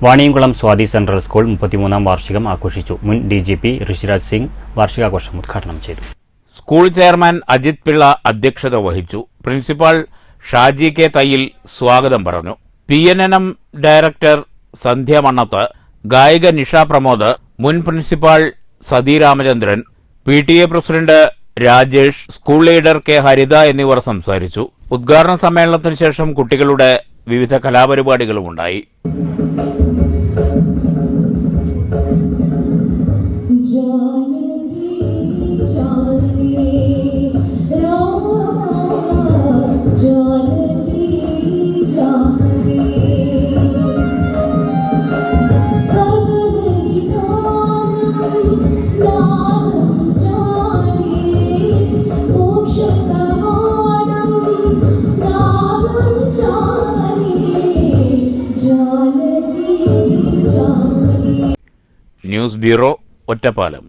Vaniyamkulam Swathi central school 33-ാം വാർഷികം ആഘോഷിച്ചു. മുൻ DGP ഋഷിരാജ് സിംഗ് വാർഷികാഘോഷം ഉദ്ഘാടനം ചെയ്തു. സ്കൂൾ ചെയർമാൻ അജിത് പിള്ള അധ്യക്ഷത വഹിച്ചു. പ്രിൻസിപ്പാൾ ഷാജി കെ തയ്യിൽ സ്വാഗതം പറഞ്ഞു. PNNM ഡയറക്ടർ സന്ധ്യ മണ്ണത്ത്, ഗായിക നിഷ പ്രമോദ്, മുൻ principal Sathi Ramachandran, PTA president Rajesh, school leader K Haritha എന്നിവർ സംസാരിച്ചു. ഉദ്ഘാടന സമ്മേളനത്തിന് ശേഷം കുട്ടികളുടെ വിവിധ കലാപരിപാടികളും ഉണ്ടായി. News bureau, Ottapalam.